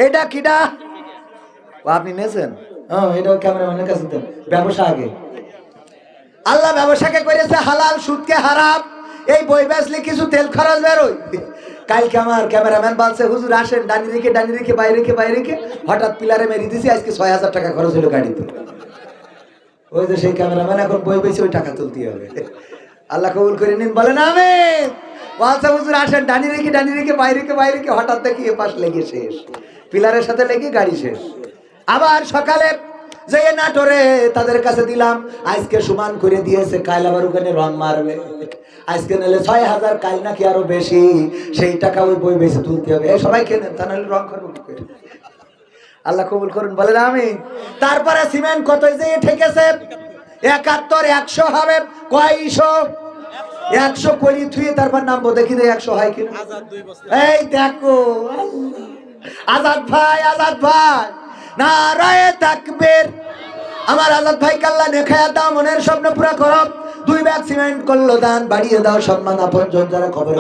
এটা কিডা? আপনি নেছেন? এটা ক্যামেরাম্যানের কাছে দেন। ব্যবসা আগে। আল্লাহ ব্যবসাকে করেছে হালাল, সুদকে হারাম। এই বই বেচলে কিছু তেল খরচ বেরোয়। কালকে আমার ক্যামেরাম্যান বলছে, হুজুর আসেন, ডানি রেখে বাইরে রেখে হঠাৎ পিলারে মেরে দিছি, আজকে ৬,০০০ টাকা খরচ হলো গাড়িতে। ওই যে সেই ক্যামেরাম্যান এখন বই বেচে ওই টাকা তুলতে হবে। আল্লাহ কবুল করে নিন, বলেন আমিন। বলছে হুজুর আসেন, ডানি রেখে বাইরে রেখে হঠাৎ দেখি এ পাশ লেগে শেষ, পিলারের সাথে লেগে গাড়ি শেষ। আবার সকালে যে নাটোরে তাদের কাছে দিলাম, আজকে সমান করে দিয়েছে, কাল আবার ওখানে রং মারবে। আজকে নিলে ৬,০০০, কাল নাকি আরো বেশি, সেই টাকা ওই বই বেশি তুলতে হবে। সবাই কেনেন, তা নাহলে রং করবো কি করে? আল্লাহ কবুল করুন, বলেন আমিন। তারপরে সিমেন্ট কত যে ঠেকেছে? ৭১, ১০০ হবে। কয়শো? ১০০ করি থুয়ে তারপর নামবো, দেখি ১০০ হয় কিনা। এই দেখো আজাদ ভাই নারায়ে তাকবীর। আমার আজাদ ভাই কাল্লা নেখায়া দাও, মনের স্বপ্ন পুরা করো। 2 ব্যাগ সিমেন্ট করলো দান, বাড়িয়ে দাও সম্মান আপনজন যারা খবর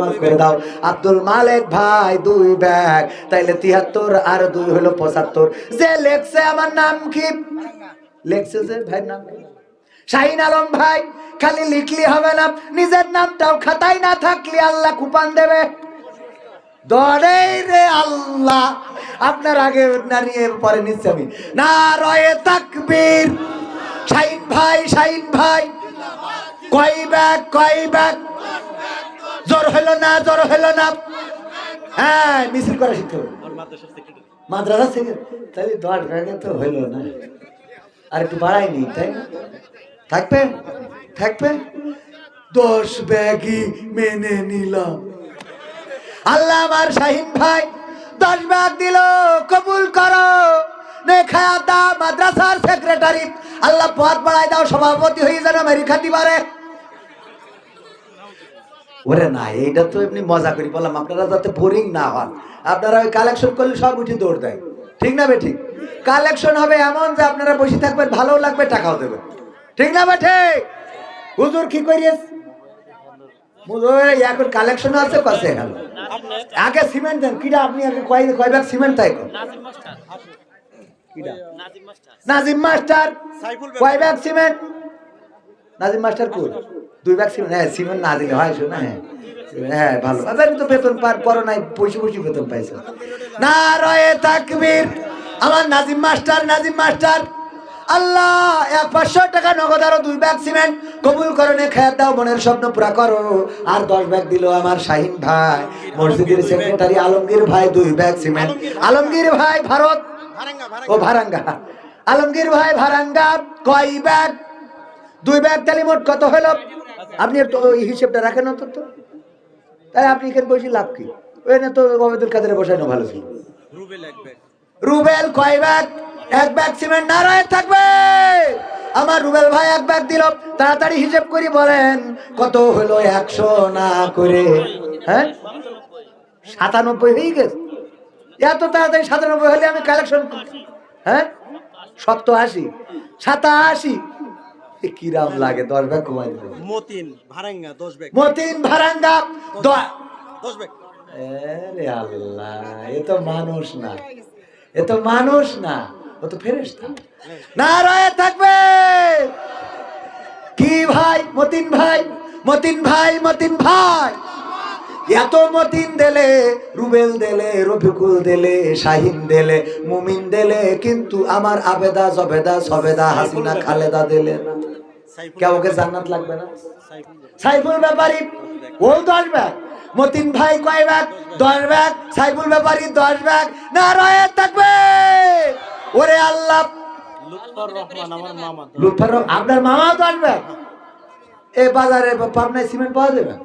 মাফ করে দাও। আব্দুল মালিক ভাই 2 ব্যাগ, তাইলে ৭৩ আর 2 হলো ৭৫। যে লেখছে আমার নাম কি? লেখছে যে ভাই নাম কি? শাহিন আলম ভাই। খালি লিখলি হবে না, নিজের নামটাও খাতায় না থাকলে আল্লাহ কুপান দেবে। দরে রে আল্লাহ, আপনার আগে না নিয়ে পরে নিচ্ছি আমি। নারায়ে তাকবীর। শাহিন ভাই কয় ব্যাগ? জোর হলো না। হ্যাঁ, মিছিল করা শিখতে হবে মাদ্রাসা থেকে। তাহলে 10 ব্যাগে তো হইলো না, আর একটু বাড়াইনি, তাই না? থাকবে 10 ব্যাগই মেনে নিলাম। আল্লাহ আমার শাহিন ভাই 10 ব্যাগ দিল, কবুল করো। নেখায়াতা মাদ্রাসার সেক্রেটারি, আল্লাহ পথ বাড়াই দাও, সভাপতি হয়ে যেন আমেরিকা দিবারে। ওরে না, এইটা তো এমনি মজা করি বললাম, আপনারা যাতে বোরিং না হন। আপনারা ওই কালেকশন করলে সব উঠে দৌড় দেয়, ঠিক না বেঠিক? কালেকশন হবে এমন যে আপনারা বসে থাকবেন, ভালো লাগবে, টাকাও দেবেন, ঠিক না বেঠে? হুজুর কি করিস? এখন কালেকশন আছে কাছে। আগে সিমেন্ট দেন। কিরা আপনি আগে কয় ব্যাগ সিমেন্ট? তাই নাজিম মাস্টার কয় ব্যাগ সিমেন্ট? নাজিম মাস্টার কই? 2 ব্যাগ সিমেন্ট। হ্যাঁ, সিমেন্ট না দিলে হয় শোনা। হ্যাঁ ভালো, আমি তো বেতন পর নাই, পয়সা বেতন পাইছো। নারায়ে তাকবীর। আমার নাজিম মাস্টার আল্লাহ 500 টাকা নগদ, আরো 2 ব্যাগ সিমেন্ট কবুল করনে, খেয়াল দাও, মনের স্বপ্ন পুরা করো। আর 10 ব্যাগ দিল আমার শাহিন ভাই, মসজিদের সেক্রেটারি আলমগীর ভাই 2 ব্যাগ সিমেন্ট। আলমগীর ভাই ভারত ও ভারাঙ্গা, আলমগীর ভাই ভারাঙ্গা কয় ব্যাগ? 2 ব্যাগ। তাহলে মোট কত হলো? আপনি একটু হিসেবটা রাখেন অন্তত। তাই আপনি এখানে বসে লাভ কি? ওই না তো ওবায়দুল কাদের বসানো ভালো ছিল। রুবেল কয় ব্যাগ? 1 bag cement. নারায়ে থাকবে। আমার রুবেল ভাই 1 ব্যাগ দিল। তাড়াতাড়ি হিসেব করি বলেন কত হলো? 100 না করে, হ্যাঁ 97 হয়ে গেছে। এত তাড়াতাড়ি 97 হলে আমি কালেকশন, হ্যাঁ 87, 87 কিরাম লাগে? 10 ব্যাগ কমাই দেব। মতিন ভারাঙ্গা 10 ব্যাগ। 10 ব্যাগ। আরে আল্লাহ, এ তো মানুষ না, ও তো ফেরেশতা। নারায়ে থাকবে। কি ভাই? মতিন ভাই এত মতিন দিলে, রুবেল দিলে, রফিকুল দিলে, শাহিন দিলে, মুমিন দিলে, কিন্তু আমার আবেদা জবেদা সবেদা হাসিনা খালেদা দিলে না। কেউকে জান্নাত লাগবে না? সাইফুল ব্যাপারী ও 10 ব্যাগ। মতিন ভাই কয় ব্যাগ? 10 ব্যাগ। সাইফুল ব্যাপারী 10 ব্যাগ। নারায়ে থাকবে। ওরে আল্লাহ, লুৎফর আপনার মামাও 10 ব্যাগ। এই বাজারে পাবনায় সিমেন্ট পাওয়া যাবে?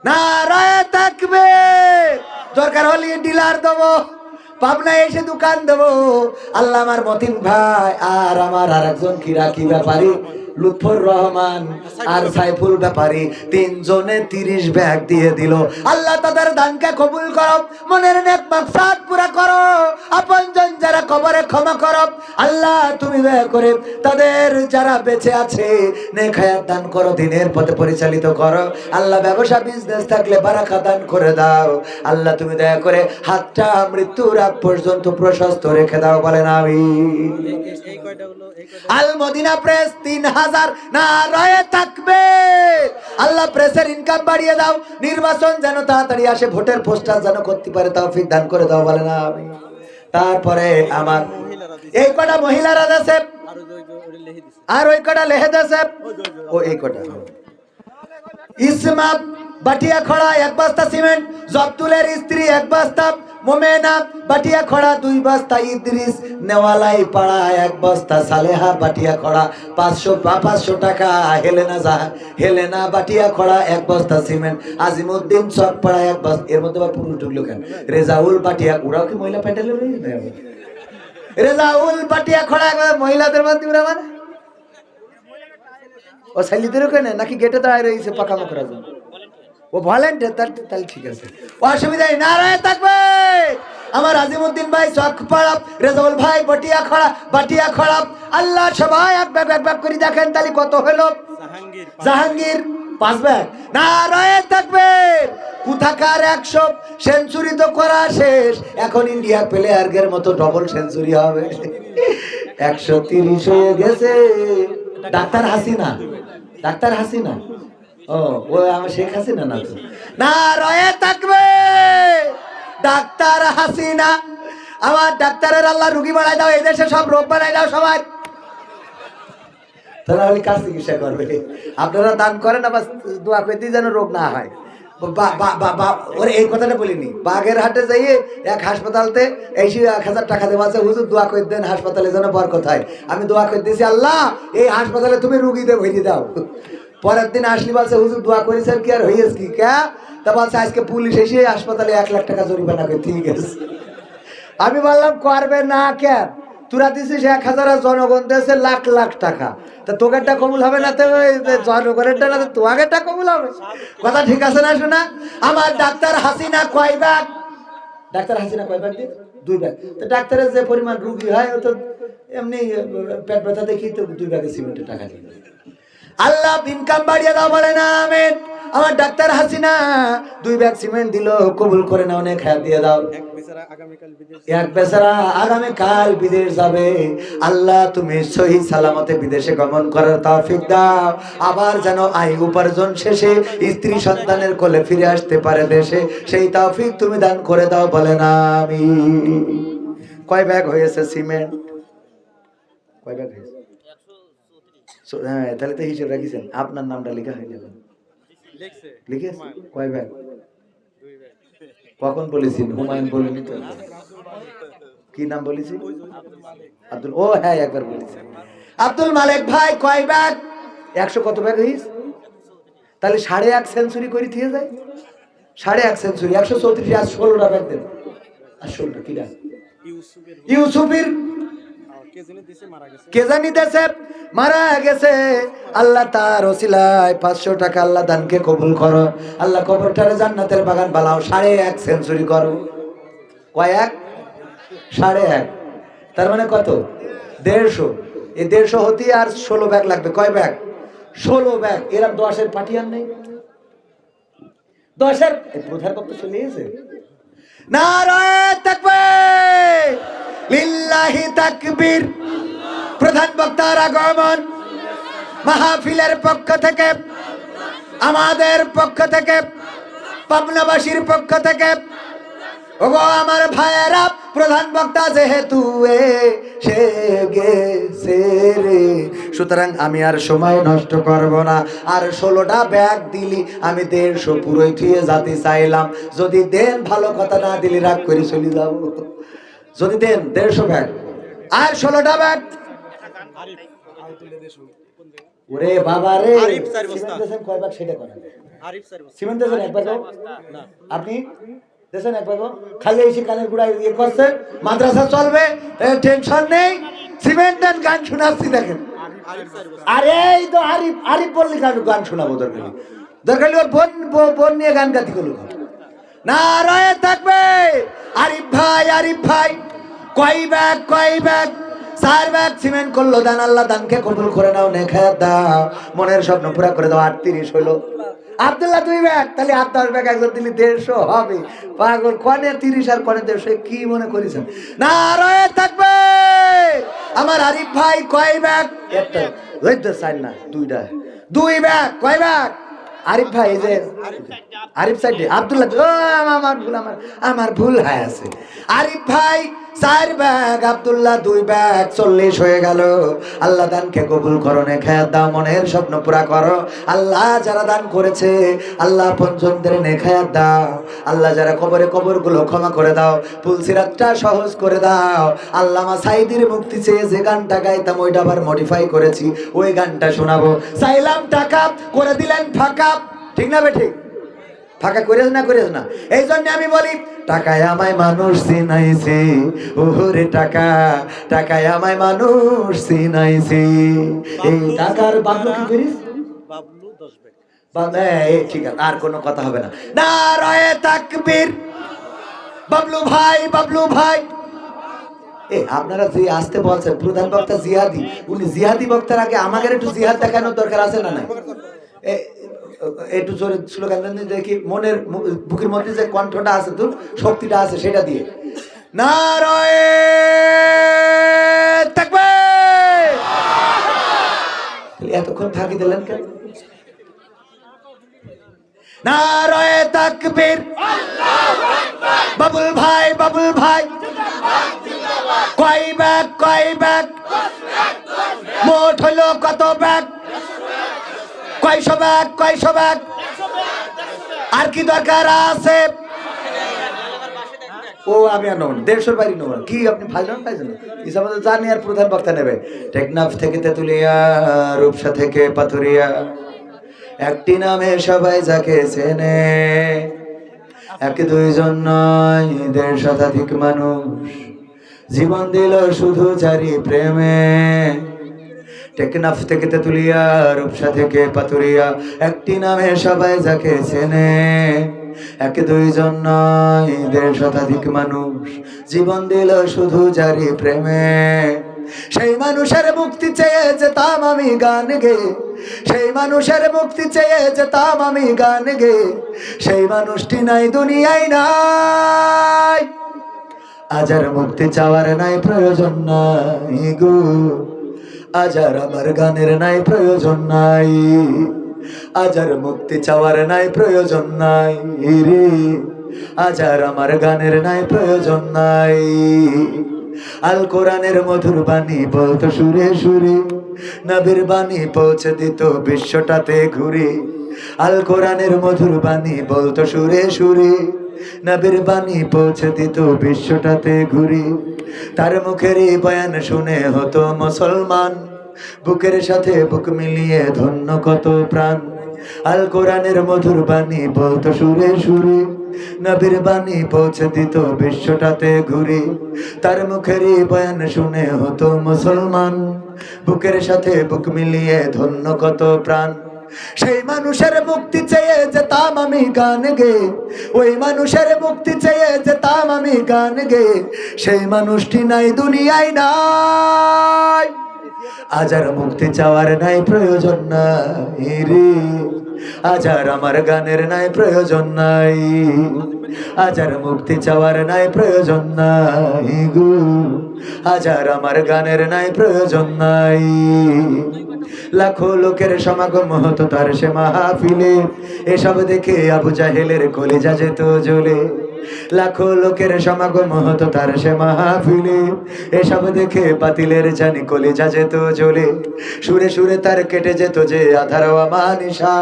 নারায়ে থাকবে। দরকার হলে ডিলার দেবো, পাবনায় এসে দোকান দেবো। আল্লাহ আমার মতিন ভাই আর আমার আরেকজন কি ব্যাপারী লুৎফর রহমান আর সাইফুল ব্যাপারী 3 জনে 30 ব্যাগ দিয়ে দিল। আল্লাহ তাদের দানকে কবুল করো, মনের নেক মাকসাদ পুরা করো। আপনজন যারা কবরে ক্ষমা করো আল্লাহ, তুমি দয়া করে তাদের যারা বেঁচে আছে নেক হায়াত দান করো, দিনের পথে পরিচালিত করো আল্লাহ। ব্যবসা বিজনেস থাকলে বারাকা দান করে দাও আল্লাহ, তুমি দয়া করে হাতটা মৃত্যুর আগ পর্যন্ত প্রশস্ত রেখে দাও, বলেন আমিন। আল মদিনা প্রেস 3000 নারায়ে তাকবীর। আল্লাহ প্রেসের ইনকাম বাড়িয়ে দাও, নির্বাচন যেন তাড়াতাড়ি আসে, ভোটের পোস্টার যেন করতে পারে তৌফিক দান করে দাও, বলেন আমিন। তারপরে আমার এই কটা মহিলারা দেশে আর ওই কটা লেহে দেশে, ও এই কটা ইসমাত বাটিয়া খড়া 1 বস্তা সিমেন্ট, জব্দুলের স্ত্রী 1 বস্তা, মোমেনা বাটিয়া খড়া 2 বস্তা, ইদ্রিস নেওয়ালাই পাড়া 1 বস্তা, সালেহা বাটিয়া খড়া 500 টাকা, হেলেনা বাটিয়া খড়া 1 বস্তা সিমেন্ট, আজিমউদ্দিন চক পাড়া 1 বস্তা। এর মধ্যে আবার পুরুষ ঢুকলো কেন? রেজাউল বাটিয়া, ওরাও কি মহিলা প্যান্ডেলে রেজাউল বাটিয়া খড়া মহিলাদের মধ্যে ওরা মানে ও ছেলেদেরও কেন নাকি গেটে দাঁড়ায় রয়েছে পাকামো করার জন্য? ও ভলেন্টিয়ার, তাহলে ঠিক আছে, অসুবিধা নেই। নারায়ে তাকবীর। আমার আজিমউদ্দিন ভাই চক পাড়া, রেজাউল ভাই বাটিয়া খড়া আল্লাহ সবাই এক ব্যাগ করে দেখেন তাহলে কত হলো। জাহাঙ্গীর 5 ব্যাগ। নারায়ে তাকবীর। কোথাকার 100 সেঞ্চুরি তো করা শেষ, এখন ইন্ডিয়া প্লেয়ারের মতো ডবল সেঞ্চুরি হবে। 130 হয়ে গেছে। ডাক্তার হাসিনা ও আমার শেখ হাসিনা না তো। নারায়ে তাকবীর। ডাক্তার হাসিনা, আমার ডাক্তারের আল্লাহ রুগী বানাই দাও, এই দেশে সব রোগ বানাই দাও সবাই, তারা হলে কাজ চিকিৎসা করবে। আপনারা দান করেন, আবার দোয়া করতে যেন রোগ না হয়। ওরে এই কথাটা বলিনি, বাগের হাটে যাইয়ে এক হাসপাতালতে এসে 1000 টাকা দেওয়া আছে, হুজুর দোয়া করে দেন হাসপাতালে যেন বরকত হয়। আমি দোয়া করে দিয়েছি, আল্লাহ এই হাসপাতালে তুমি রুগীদের ভরিয়ে দাও। পরের দিন আসলি বলছে, হুজুর দোয়া করেছেন কি আর হইয়াছে কি কে? তা বলছে আজকে পুলিশ এসে হাসপাতালে 1 লাখ টাকা জরিমানা করে। ঠিক আছে, আমি বললাম করবে না কেন? তোরা দিছিস 1000 আর জনগণ দিয়েছে লাখ টাকা, তা তোকেরটা কবুল হবে না? তো জনগণেরটা না, তোয়াগেরটা কবুল হবে? কথা ঠিক আছে না? শোনা, আমার ডাক্তার হাসিনা কয় ব্যাগ? ডাক্তার হাসিনা কয় ব্যাগ দিয়ে? 2 ব্যাগ। তো ডাক্তারের যে পরিমাণ রুগী হয়, ও তো এমনি পেট ব্যথা দেখি তো 2 ব্যাগে সিমেন্টের টাকা দিয়ে। আল্লাহ ইনকাম বাড়িয়ে দাও, বলে না আমিন। আমার ডাক্তার হাসিনা 2 ব্যাগ সিমেন্ট দিল, কবুল করে নাও, অনেক খায় দিয়ে দাও। এক বেচারা আগামীকাল বিদেশ যাবে, আল্লাহ তুমি সহি সালামতে বিদেশে গমন করার তৌফিক দাও। আবার যেন আয় উপার্জন শেষে স্ত্রী সন্তানের কোলে ফিরে আসতে পারে দেশে, সেই তৌফিক তুমি দান করে দাও, বলে না আমিন। কয় ব্যাগ হয়েছে সিমেন্ট? কয় ব্যাগ হয়েছে? হ্যাঁ, তাহলে তো হিসেব রাখিছেন, আপনার নামটা লেখা হয়ে যাবে। লিখেছে কয় ব্যাগ? কখন বলেছি? হুমায়ুন বলিনি তো। কি নাম বলেছি? আব্দুল, ও হ্যাঁ একবার বলেছি। আব্দুল মালিক ভাই কয় ব্যাগ? 100 কত ব্যাগ হইস? তাহলে 1.5 সেঞ্চুরি করে দিয়ে যায়। 1.5 সেঞ্চুরি 134, আর 16টা ব্যাগ দেন। আর 16টা কি না? ইউসুফের কে জানি দেশে মারা গেছে, আল্লাহ তার ওসিলায় 500 টাকা আল্লাহ দানকে কবুল করো। আল্লাহ কবরটারে জান্নাতের বাগান বানাও। 1.5 সেঞ্চুরি করো। কয়েক? 1.5, তার মানে কত? 150। এই 150 হতে আর 16 ব্যাগ লাগবে। কয় ব্যাগ? 16 ব্যাগ। এরকম 10-এর পাঠিয়ান নেই, 10-এর প্রধান বক্তা চলে এসেছে। নারায়ে তাকবীর, লিল্লাহি তাকবীর। প্রধান বক্তার আগমন, মাহফিলের পক্ষ থেকে, আমাদের পক্ষ থেকে, পাবনাবাসীর পক্ষ থেকে, ওগো আমার ভাইয়েরা, প্রধান বক্তা যেহেতু সে গেছে রে, সুতরাং আমি আর সময় নষ্ট করব না। আর 16টা ব্যাগ দিলি, আমি 150 পুরোই থুয়ে যেতে চাইলাম। যদি দেন ভালো, কথা না দিলি রাগ করে চলে যাব। যদি দেন 150 ব্যাগ আর 16টা ব্যাগ। ওরে বাবা রে, সিমেন্ট দেন কয় ব্যাগ সেটা করেন। সিমেন্ট দেন 1 ব্যাগ না, আপনি দেন 1 ব্যাগ। খালি এসে কানের গুড়ায় ইয়ে করছে, মাদ্রাসা চলবে, টেনশন নেই। সিমেন্ট দেন, গান শোনাচ্ছি দেখেন। আরে এই তো আরিফ বললি গান শোনাবো, দরকার ওর বোন নিয়ে গান গাতি করলো। নারায়ে তাকবীর। আরিফ ভাই কয় ব্যাগ 4 ব্যাগ সিমেন্ট করলো দান, আল্লাহ দানকে কবুল করে নাও, নেখায়াত দাও, মনের স্বপ্ন পুরা করে দাও। 38 হইলো। আব্দুল্লাহ 2 ব্যাগ, তাহলে 10 ব্যাগ একজন দিলি 150 হবে। পাগল, কোনে 30 আর কোনে 150, কি মনে করিছেন? নারায়ে তাকবীর। আমার আরিফ ভাই কয় ব্যাগ? একটা লইতে চাই না, 2 ব্যাগ। কয় ব্যাগ? আরিফ ভাই, এই যে আরিফ সাইডে আব্দুল্লাহ, আমার ভুল হয়ে আছে। আরিফ ভাই 4 ব্যাগ, আব্দুল্লাহ 2 ব্যাগ, 40 হয়ে গেল। আল্লাহ দানকে কবুল করো, নেখায়াত দাও, মনের স্বপ্ন পুরা করো। আল্লাহ যারা দান করেছে, আল্লাহ পঞ্চমদের নেখায়াত দাও। আল্লাহ যারা কবরগুলো ক্ষমা করে দাও, পুলসিরাতটা সহজ করে দাও। আল্লামা সাইদির মুক্তি চেয়ে যে গানটা গাইতাম ওইটা আবার মডিফাই করেছি, ওই গানটা শোনাবো। চাইলাম টাকা, করে দিলেন ফাঁকা। ঠিক না বে ঠিক? ফাঁকা করিস না। এই জন্য আমি বলি, টাকায় আমায় মানুষ চিনাইছে, ওরে টাকায় আমায় মানুষ চিনাইছে। এই টাকার বাবলু কি করিস? বাবলু 10 ব্যাগ। ঠিক আছে, আর কোনো কথা হবে না। নারায়ে তাকবীর। বাবলু ভাই আপনারা যে আসতে বলছেন, প্রধান বক্তা জিহাদি, উনি জিহাদি বক্তার আগে আমাদের একটু জিহাদ দেখানোর দরকার আছে না নাই? একটু জোরে স্লোগান দেখি, মনের বুকের মধ্যে যে কণ্ঠটা আছে, তোর শক্তিটা আছে, সেটা দিয়ে নারায়ে তাকবীর। এতক্ষণ ফাঁকি দিলেন কেন? নারায়ে তাকবীর। বাবুল ভাই কয় ব্যাগ? মোট হলো কত ব্যাগ? কয়শো ব্যাগ? আর কি দরকার আছে? ও আমি আর নেব 150 বাড়ি নেব কি? আপনি পাইছেন হিসাব জানি। আর প্রধান বক্তা নেবে টেকনাফ থেকে তেতুলিয়া, রূপসা থেকে পাথুরিয়া, একটি নামে সবাই যাকে চেনে, 1-2 জন নয় 1.5 শতাধিক মানুষ জীবন দিল শুধু জারি প্রেমে। টেকনাফ থেকে তেতুলিয়া, রূপসা থেকে পাথুরিয়া, একটি নামে সবাই যাকে চেনে, 1-2 জন নয় 1.5 শতাধিক মানুষ জীবন দিল শুধু জারি প্রেমে। সেই মানুষের মুক্তি চেয়ে যেতাম আমি গান গে, সেই মানুষের মুক্তি চেয়ে যেতাম আমি গান গে, সেই মানুষটি নাই দুনিয়ায় নাই। আজ আর মুক্তি চাওয়ার নাই প্রয়োজন নাই গো, আজ আর আমার গানের নাই প্রয়োজন নাই, আজ আর মুক্তি চাওয়ার নাই প্রয়োজন নাই রে, আজ আর আমার গানের নাই প্রয়োজন নাই। আল কোরআনের মধুর বাণী বলতো সুরে সুরে, নবীর বাণী পৌঁছে দিত বিশ্বটাতে ঘুরে। আল কোরআনের মধুর বাণী বলতো সুরে সুরে, নবীর বাণী পৌঁছে দিত বিশ্বটাতে ঘুরে। তার মুখের এই বয়ান শুনে হতো মুসলমান, বুকের সাথে বুক মিলিয়ে ধন্য কত প্রাণ। আল কোরআনের মধুর বাণী বলতো সুরে সুরে, নবীর বাণী পৌঁছে দিত বিশ্বটাতে ঘুরে। তার মুখের এই বয়ান শুনে হতো মুসলমান, বুকের সাথে বুক মিলিয়ে ধন্য কত প্রাণ। সেই মানুষের মুক্তি চেয়ে যেতাম আমি গান গে, ওই মানুষের মুক্তি চেয়ে যেতাম আমি গান গে, সেই মানুষটি নাই দুনিয়ায় নাই। আজ আর মুক্তি চাওয়ার নাই প্রয়োজন নাই রে, আজ আর আমার গানের নাই প্রয়োজন নাই, আজ আর মুক্তি চাওয়ার নাই প্রয়োজন নাই গো, আজ আর আমার গানের নাই প্রয়োজন নাই। লাখো লোকের সমাগম হতো তার সে মাহফিলে, এসব দেখে আবু জাহেলের কলিজা যেত জ্বলে। লাখো লোকের সমাগম হতো তার সে মাহফিলে, এসব দেখে বাতিলের জানি কলিজা যেত জ্বলে। সুরে সুরে তার কেটে যেত যে আধার আমানিশা,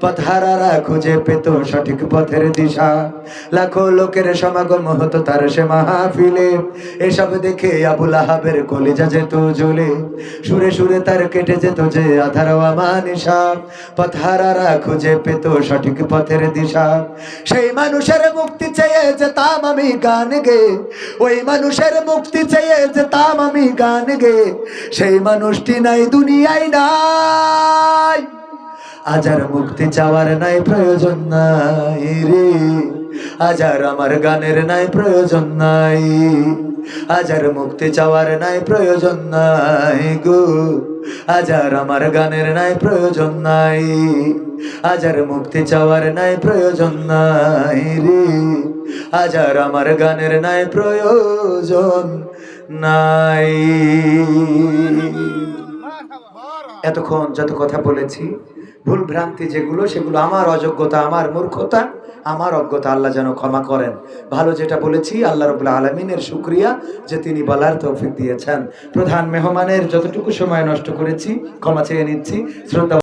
পথহারারা খুঁজে পেত সঠিক পথের দিশা। লাখো লোকের সমাগম হতো তার সে মাহফিলে, এসব দেখে আবু লাহাবের কলিজা যেত জ্বলে। সুরে সুরে তার কেটে যেত যে আধার আমানিশা, পথহারারা খুঁজে পেত সঠিক পথের দিশা। সেই মানুষের মুক্তি চেয়ে যেতাম আমি গান গে, ওই মানুষের মুক্তি চেয়ে যেতাম আমি গান গে, সেই মানুষটি নাই দুনিয়ায় নাই। আজ আর মুক্তি চাওয়ার নাই প্রয়োজন নাই রে, আজ আর আমার গানের নাই প্রয়োজন নাই, আজ আর মুক্তি চাওয়ার নাই প্রয়োজন নাই গো, আজ আর আমার গানের নাই প্রয়োজন নাই, আজ আর মুক্তি চাওয়ার নাই প্রয়োজন নাই রে, আজ আর আমার গানের নাই প্রয়োজন নাই। এতক্ষণ যত কথা বলেছি, ভুল ভ্রান্তি যেগুলো, সেগুলো আমার অযোগ্যতা, আমার মূর্খতা, আমার অজ্ঞতা, আল্লাহ যেন ক্ষমা করেন। ভালো যেটা বলেছি আল্লাহ রাব্বুল আলামিনের শুকরিয়া যে তিনি বলার তৌফিক দিয়েছেন। প্রধান মেহমানের যতটুকু সময় নষ্ট করেছি ক্ষমা চেয়ে নিচ্ছি। শ্রদ্ধা